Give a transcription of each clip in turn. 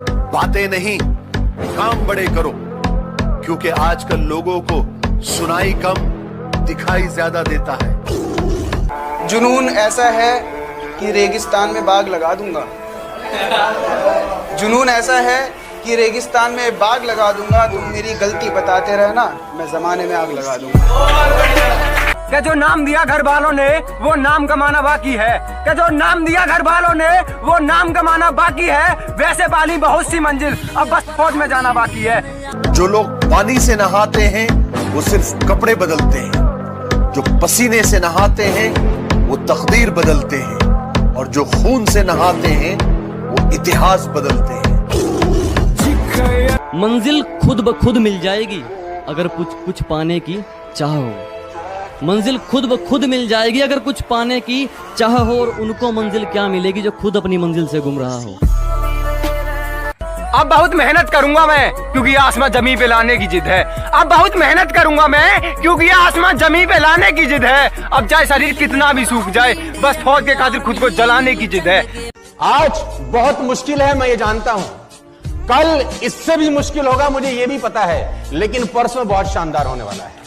बातें नहीं, काम बड़े करो, क्योंकि आजकल लोगों को सुनाई कम, दिखाई ज्यादा देता है। जुनून ऐसा है कि रेगिस्तान में बाग लगा दूंगा। जुनून ऐसा है कि रेगिस्तान में बाग लगा दूंगा। तुम मेरी गलती बताते रहना, मैं जमाने में आग लगा दूंगा। कि जो नाम दिया घर वालों ने वो नाम कमाना बाकी है, कि जो नाम दिया घर वालों ने वो नाम कमाना बाकी है। वैसे पाली बहुत सी मंजिल, अब बस फौज में जाना बाकी है। जो लोग पानी से नहाते हैं वो सिर्फ कपड़े बदलते हैं, जो पसीने से नहाते हैं वो तकदीर बदलते हैं, और जो खून से नहाते हैं वो इतिहास बदलते हैं। मंजिल खुद ब खुद मिल जाएगी अगर कुछ पाने की चाह हो। मंजिल खुद ब खुद मिल जाएगी अगर कुछ पाने की चाह हो, और उनको मंजिल क्या मिलेगी जो खुद अपनी मंजिल से गुम रहा हो। अब बहुत मेहनत करूंगा मैं, क्योंकि आसमान जमी पे लाने की जिद है। अब बहुत मेहनत करूंगा मैं, क्योंकि आसमान जमी पे लाने की जिद है। अब चाहे शरीर कितना भी सूख जाए, बस फौज के खातिर खुद को जलाने की जिद है। आज बहुत मुश्किल है, मैं ये जानता हूं। कल इससे भी मुश्किल होगा, मुझे ये भी पता है, लेकिन परसों बहुत शानदार होने वाला है।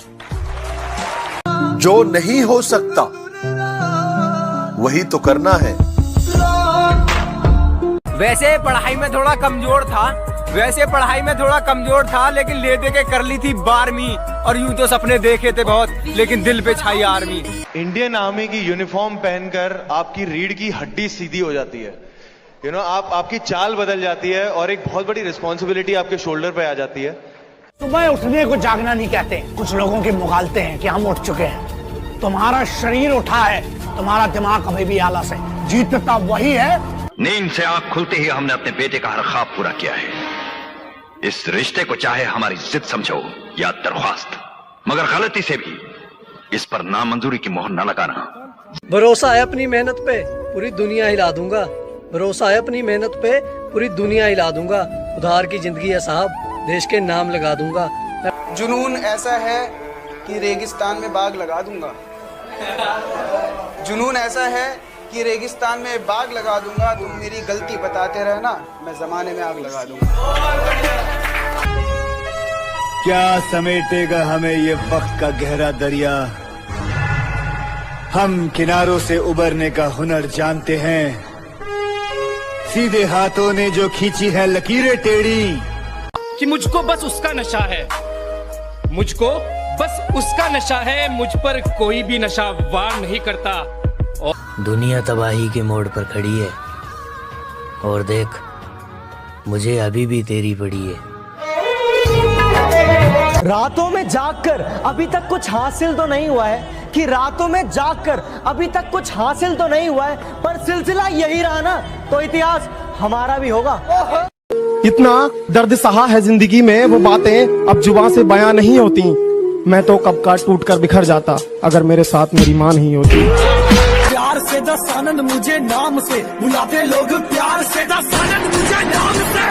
जो नहीं हो सकता वही तो करना है। वैसे पढ़ाई में थोड़ा कमजोर था, लेकिन ले दे के कर ली थी 12वीं। और यूं तो सपने देखे थे बहुत, लेकिन दिल पे छाई आर्मी। इंडियन आर्मी की यूनिफॉर्म पहनकर आपकी रीढ़ की हड्डी सीधी हो जाती है। आपकी चाल बदल जाती है, और एक बहुत बड़ी रिस्पॉन्सिबिलिटी आपके शोल्डर पे आ जाती है। सुबह उठने को जागना नहीं कहते, कुछ लोगों के मुगालते हैं कि हम उठ चुके हैं। तुम्हारा शरीर उठा है, तुम्हारा दिमाग अभी भी आलस है। जीतता वही है। नींद से आंख खुलते ही हमने अपने बेटे का हर ख्वाब पूरा किया है। इस रिश्ते को चाहे हमारी जिद समझो या दरख्वास्त, मगर गलती से भी इस पर नामंजूरी की मोहर न लगाना। भरोसा है अपनी मेहनत पे, पूरी दुनिया हिला दूंगा। भरोसा है अपनी मेहनत पे, पूरी दुनिया हिला दूंगा। उधार की जिंदगी है साहब, देश के नाम लगा दूंगा। जुनून ऐसा है कि रेगिस्तान में बाग लगा दूंगा। जुनून ऐसा है कि रेगिस्तान में बाग लगा दूंगा। तुम मेरी गलती बताते रहना, मैं जमाने में आग लगा दूंगा। क्या समेटेगा हमें ये वक्त का गहरा दरिया। हम किनारों से उबरने का हुनर जानते हैं। सीधे हाथों ने जो खींची है लकीरें टेढ़ी। कि मुझको बस उसका नशा है, मुझको बस उसका नशा है। मुझ पर कोई भी नशा वार नहीं करता। दुनिया तबाही के मोड़ पर खड़ी है, और देख मुझे अभी भी तेरी पड़ी है। रातों में जागकर अभी तक कुछ हासिल तो नहीं हुआ है, कि रातों में जागकर अभी तक कुछ हासिल तो नहीं हुआ है, पर सिलसिला यही रहा ना तो इतिहास हमारा भी होगा। इतना दर्द सहा है जिंदगी में, वो बातें अब जुबान से बयां नहीं होती। मैं तो कब का टूट कर बिखर जाता अगर मेरे साथ मेरी मां नहीं होती। प्यार से दस आनंद मुझे नाम से बुलाते लोग, प्यार से दस आनंद मुझे नाम से।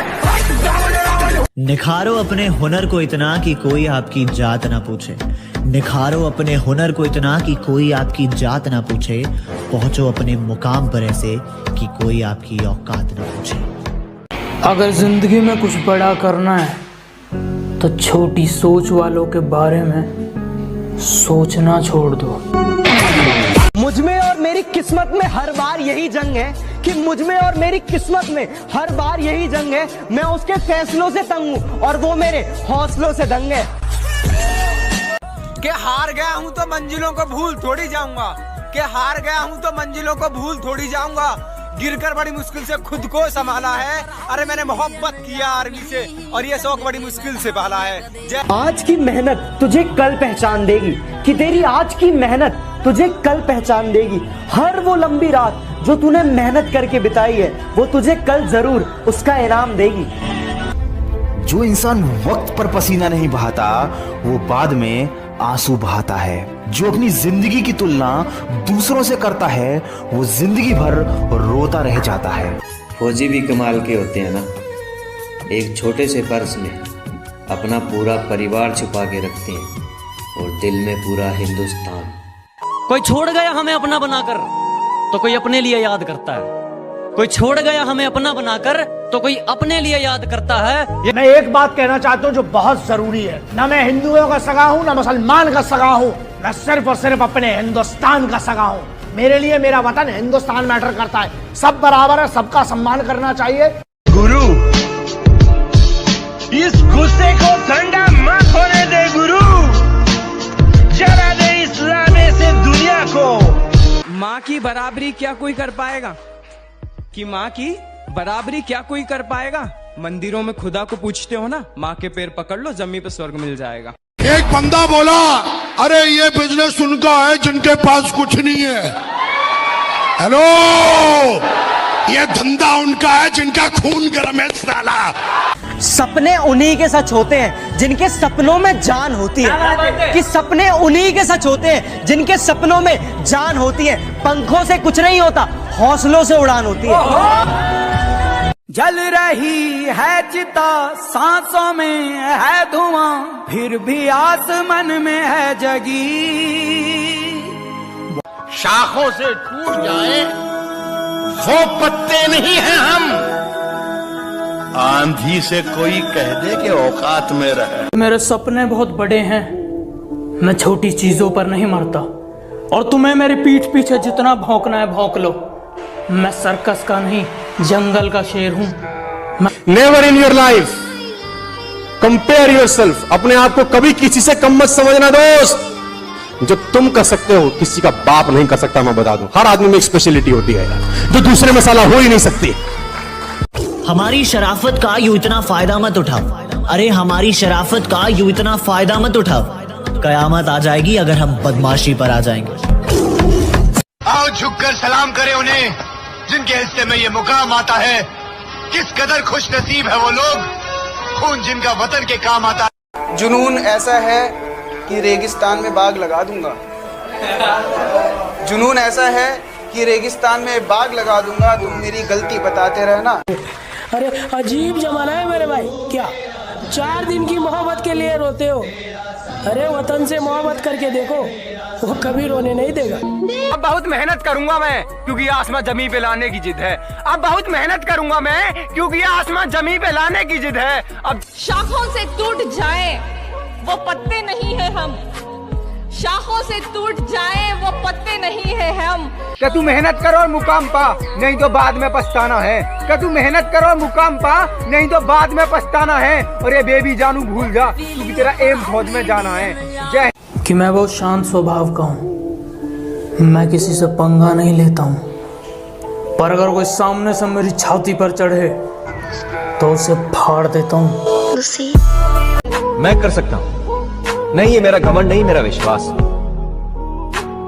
निखारो अपने हुनर को इतना कि कोई आपकी जात ना पूछे। निखारो अपने हुनर को इतना कि कोई आपकी जात ना पूछे। पहुंचो अपने मुकाम पर ऐसे कि कोई आपकी औकात ना पूछे। अगर जिंदगी में कुछ बड़ा करना है तो छोटी सोच वालों के बारे में सोचना छोड़ दो। मुझ में और मेरी किस्मत में हर बार यही जंग है, कि मुझ में और मेरी किस्मत में हर बार यही जंग है। मैं उसके फैसलों से तंग हूँ और वो मेरे हौसलों से दंग है। कि हार गया हूँ तो मंजिलों को भूल थोड़ी जाऊंगा, कि हार गया हूँ तो मंजिलों को भूल थोड़ी जाऊंगा। गिरकर बड़ी मुश्किल से खुद को संभाला है। अरे मैंने मोहब्बत किया आर्मी से, और ये शौक बड़ी मुश्किल से पाला है। आज की मेहनत तुझे कल पहचान देगी, कि तेरी आज की मेहनत तुझे कल पहचान देगी। हर वो लंबी रात जो तूने मेहनत करके बिताई है, वो तुझे कल जरूर उसका इनाम देगी। जो इंसान वक्त पर पसीना नहीं बहाता, वो बाद में आंसू बहाता है। जो अपनी जिंदगी की तुलना दूसरों से करता है, वो जिंदगी भर रोता रह जाता है। फौजी भी कमाल के होते हैं ना। एक छोटे से पर्स में अपना पूरा परिवार छुपा के रखते हैं, और दिल में पूरा हिंदुस्तान। कोई छोड़ गया हमें अपना बनाकर, तो कोई अपने लिए याद करता है। कोई छोड़ गया हमें अपना बनाकर तो कोई अपने लिए याद करता है। मैं एक बात कहना चाहता हूँ जो बहुत जरूरी है, ना मैं हिंदुओं का सगा हूँ ना मुसलमान का सगा हूँ, मैं सिर्फ और सिर्फ अपने हिंदुस्तान का सगा हूँ। मेरे लिए मेरा वतन हिंदुस्तान मैटर करता है। सब बराबर है, सबका सम्मान करना चाहिए। गुरु, इस गुस्से को ठंडा मत होने दे गुरु, जला दे इस लाने से दुनिया को। माँ की बराबरी क्या कोई कर पाएगा? कि माँ की बराबरी क्या कोई कर पाएगा? मंदिरों में खुदा को पूछते हो ना, माँ के पैर पकड़ लो, जमीन पे स्वर्ग मिल जाएगा। एक बंदा बोला, अरे ये बिजनेस उनका है जिनके पास कुछ नहीं है। हेलो, ये धंधा उनका है जिनका खून गर्म है साला। सपने उन्हीं के सच होते हैं जिनके सपनों में जान होती है, कि सपने उन्हीं के सच होते हैं जिनके सपनों में जान होती है। पंखों से कुछ नहीं होता, हौसलों से उड़ान होती है। जल रही है चिता, सांसों में है धुआं, फिर भी आसमान में है जगी। शाखों से टूट जाए वो पत्ते नहीं हैं हम, आंधी से कोई कह दे कि औकात में रहे। मेरे सपने बहुत बड़े हैं, मैं छोटी चीजों पर नहीं मरता, और तुम्हें मेरी पीठ पीछे जितना भौंकना है भौंक लो। मैं सर्कस का नहीं, जंगल का शेर हूं। Never in your life compare yourself. अपने आप को कभी किसी से कम मत समझना दोस्त। जो तुम कर सकते हो किसी का बाप नहीं कर सकता। मैं बता दूं, हर आदमी में एक स्पेशलिटी होती है जो दूसरे में साला हो ही नहीं सकती। हमारी शराफत का यूं इतना फायदा मत उठाओ। अरे हमारी शराफत का यूं इतना फायदा मत उठाओ। कयामत आ जाएगी अगर हम बदमाशी पर आ जाएंगे। आओ झुककर सलाम करें उन्हें जिनके हिस्से में ये मुकाम आता है। किस कदर खुश नसीब है वो लोग, खून जिनका वतन के काम आता है। जुनून ऐसा है कि रेगिस्तान में बाग लगा दूंगा। जुनून ऐसा है कि रेगिस्तान में बाग लगा दूंगा, तुम मेरी गलती बताते रहना। अरे अजीब जमाना है मेरे भाई, क्या 4 दिन की मोहब्बत के लिए रोते हो? अरे वतन से मोहब्बत करके देखो, वो कभी रोने नहीं देगा। अब बहुत मेहनत करूंगा मैं, क्योंकि आसमां जमीन पे लाने की जिद है। अब बहुत मेहनत करूंगा मैं, क्योंकि आसमां जमीन पे लाने की जिद है। अब शाखों से टूट जाए वो पत्ते नहीं है हम, शाखों से टूट जाए वो पत्ते नहीं है हम। क्या तू मेहनत करो और मुकाम पा, नहीं तो बाद में पछताना है। क्या तू मेहनत करो और मुकाम पा, नहीं तो बाद में पछताना है। और ये बेबी जानू भूल जा, क्योंकि तेरा एम फौज में जाना है। जय। कि मैं बहुत शांत स्वभाव का हूँ, मैं किसी से पंगा नहीं लेता हूँ, पर अगर कोई सामने से मेरी छाती पर चढ़े तो उसे फाड़ देता हूँ। मैं कर सकता हूँ, नहीं ये मेरा घमंड नहीं, मेरा विश्वास।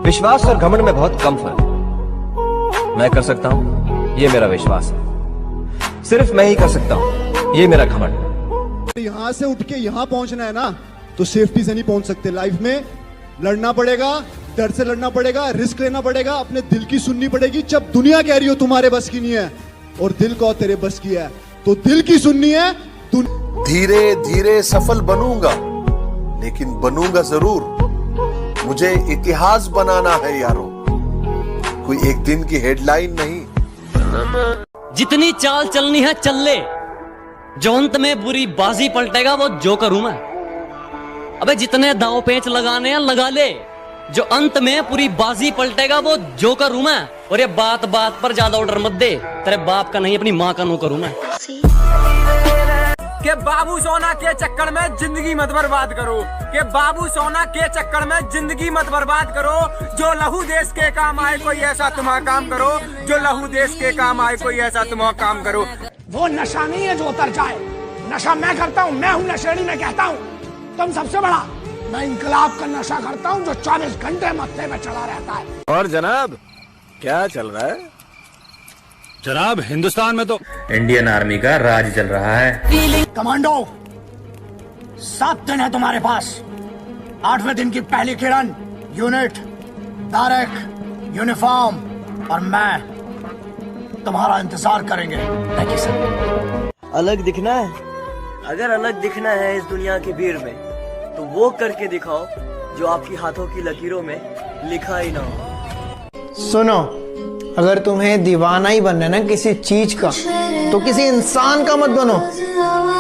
विश्वास और घमंड में बहुत कम फर्क है। मैं कर सकता हूँ, ये मेरा विश्वास है। सिर्फ मैं ही कर सकता हूँ, ये मेरा घमंड। यहां से उठ के यहां पहुंचना है ना, तो सेफ्टी से नहीं पहुंच सकते। लाइफ में लड़ना पड़ेगा, डर से लड़ना पड़ेगा, रिस्क लेना पड़ेगा, अपने दिल की सुननी पड़ेगी। जब दुनिया कह रही हो तुम्हारे बस की नहीं है और दिल को तेरे बस की है, तो दिल की सुननी है। धीरे धीरे सफल बनूंगा, लेकिन बनूंगा जरूर। मुझे इतिहास बनाना है यारों, कोई एक दिन की हेडलाइन नहीं। जितनी चाल चलनी है चल ले, जो अंत में बुरी बाजी पलटेगा वो जोकर हूं मैं। अबे जितने दांव पेंच लगाने हैं लगा ले, जो अंत में पूरी बाजी पलटेगा वो जोकर हूं मैं। और ये बात बात पर ज्यादा ऑर्डर मत दे, तेरे बाप का नहीं अपनी माँ का नौकर हूं मैं। के बाबू सोना के चक्कर में जिंदगी मत बर्बाद करो, के बाबू सोना के चक्कर में जिंदगी मत बर्बाद करो। जो लहू देश के काम आए कोई ऐसा तुम्हारा काम करो, जो लहू देश के काम आए कोई ऐसा तुम्हारा काम करो। वो नशा नहीं है जो उतर जाए, नशा मैं करता हूँ। मैं हूँ नशेड़ी, मैं कहता हूँ तुम सबसे बड़ा। मैं इंकलाब का नशा करता हूँ जो 24 घंटे मत्थे में चला रहता है। और जनाब क्या चल रहा है? जनाब हिंदुस्तान में तो इंडियन आर्मी का राज चल रहा है। कमांडो 7 दिन है तुम्हारे पास। 8वें दिन की पहली किरण, यूनिट, बैरक, यूनिफॉर्म और मैं तुम्हारा इंतजार करेंगे। अलग दिखना है? अगर अलग दिखना है इस दुनिया की भीड़ में, तो वो करके दिखाओ जो आपकी हाथों की लकीरों में लिखा ही ना हो। सुनो, अगर तुम्हें दीवाना ही बनना है ना किसी चीज का, तो किसी इंसान का मत बनो,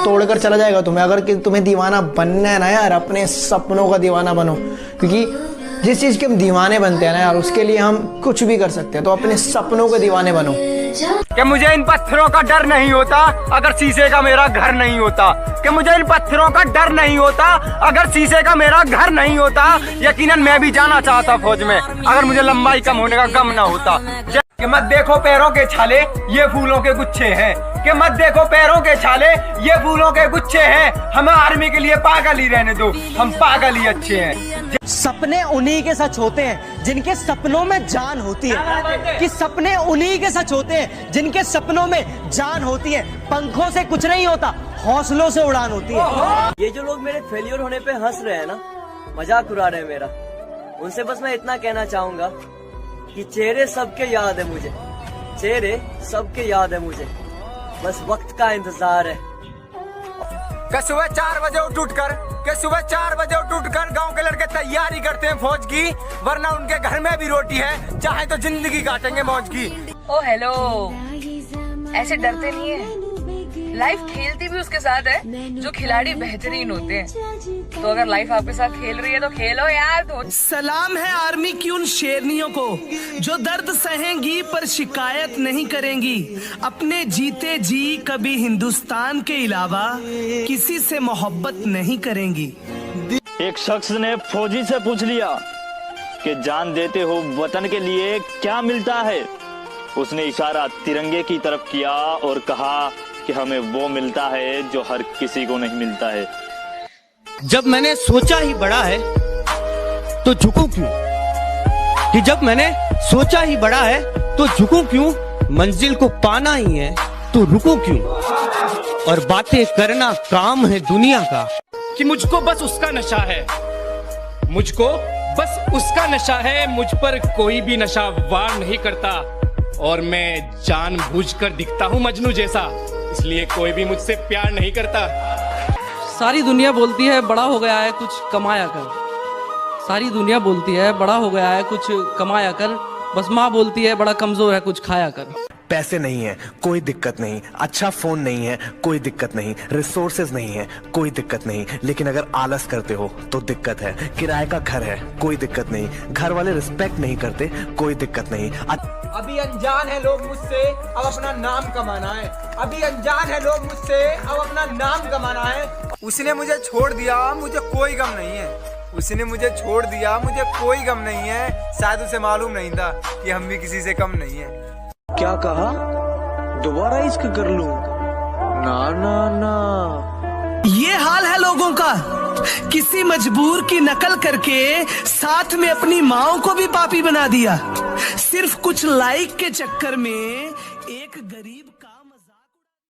तोड़कर चला जाएगा तुम्हें। अगर तुम्हें दीवाना बनना है ना यार, अपने सपनों का दीवाना बनो, क्योंकि जिस चीज के हम दीवाने बनते हैं ना यार, उसके लिए हम कुछ भी कर सकते हैं। तो अपने सपनों के दीवाने बनो। कि मुझे इन पत्थरों का डर नहीं होता अगर शीशे का मेरा घर नहीं होता, कि मुझे इन पत्थरों का डर नहीं होता अगर शीशे का मेरा घर नहीं होता। यकीनन मैं भी जाना चाहता फौज में अगर मुझे लंबाई कम होने का गम ना होता। कि मत देखो पैरों के छाले ये फूलों के गुच्छे हैं, कि मत देखो पैरों के छाले ये फूलों के गुच्छे हैं। हमें आर्मी के लिए पागल ही रहने दो, हम पागल ही अच्छे हैं। सपने उन्हीं के सच होते हैं जिनके सपनों में जान होती है, कि सपने उन्हीं के सच होते हैं जिनके सपनों में जान होती है। पंखों से कुछ नहीं होता, हौसलों से उड़ान होती है। ये जो लोग मेरे फेलियर होने पे हंस रहे हैं ना, मजाक उड़ा रहे हैं मेरा, उनसे बस मैं इतना कहना चाहूंगा कि चेहरे सबके याद है मुझे, चेहरे सबके याद है मुझे, बस वक्त का इंतजार है। सुबह 4 बजे सुबह 4 बजे उठकर गांव के लड़के तैयारी करते हैं फौज की, वरना उनके घर में भी रोटी है, चाहे तो जिंदगी काटेंगे मौज की। ओ हेलो, ऐसे डरते नहीं है, लाइफ खेलती भी उसके साथ है जो खिलाड़ी बेहतरीन होते हैं। तो अगर लाइफ आपके साथ खेल रही है तो खेलो यार। सलाम है आर्मी की उन शेरनियों को जो दर्द सहेंगी पर शिकायत नहीं करेंगी, अपने जीते जी कभी हिंदुस्तान के अलावा किसी से मोहब्बत नहीं करेंगी। एक शख्स ने फौजी से पूछ लिया कि जान देते हो वतन के लिए क्या मिलता है। उसने इशारा तिरंगे की तरफ किया और कहा कि हमें वो मिलता है जो हर किसी को नहीं मिलता है। जब मैंने सोचा ही बड़ा है तो झुकूं क्यों, कि जब मैंने सोचा ही बड़ा है तो झुकूं क्यों, मंजिल को पाना ही है तो रुकूं क्यों, और बातें करना काम है दुनिया का। कि मुझको बस उसका नशा है, मुझको बस उसका नशा है, मुझ पर कोई भी नशा वार नहीं करता, और मैं जानबूझकर दिखता हूँ मजनू जैसा, इसलिए कोई भी मुझसे प्यार नहीं करता। सारी दुनिया बोलती है बड़ा हो गया है कुछ कमाया कर, सारी दुनिया बोलती है बड़ा हो गया है कुछ कमाया कर, बस माँ बोलती है बड़ा कमजोर है कुछ खाया कर। पैसे नहीं है कोई दिक्कत नहीं, अच्छा फोन नहीं है कोई दिक्कत नहीं, रिसोर्सेज नहीं है कोई दिक्कत नहीं, लेकिन अगर आलस करते हो तो दिक्कत है। किराए का घर है कोई दिक्कत नहीं, घर वाले रिस्पेक्ट नहीं करते कोई दिक्कत नहीं। अभी अनजान है लोग मुझसे, अब अपना नाम कमाना है। अभी अनजान है लोग मुझसे, अब अपना नाम कमाना है। उसने मुझे छोड़ दिया, मुझे कोई गम नहीं है। उसने मुझे छोड़ दिया, मुझे कोई गम नहीं है। शायद उसे मालूम नहीं था कि हम भी किसी से कम नहीं है। क्या कहा? दोबारा इश्क कर लूं? ना ना ना। ये हाल है लोगों का, किसी मजबूर की नकल करके साथ में अपनी माओ को भी पापी बना दिया, सिर्फ कुछ लाइक के चक्कर में एक गरीब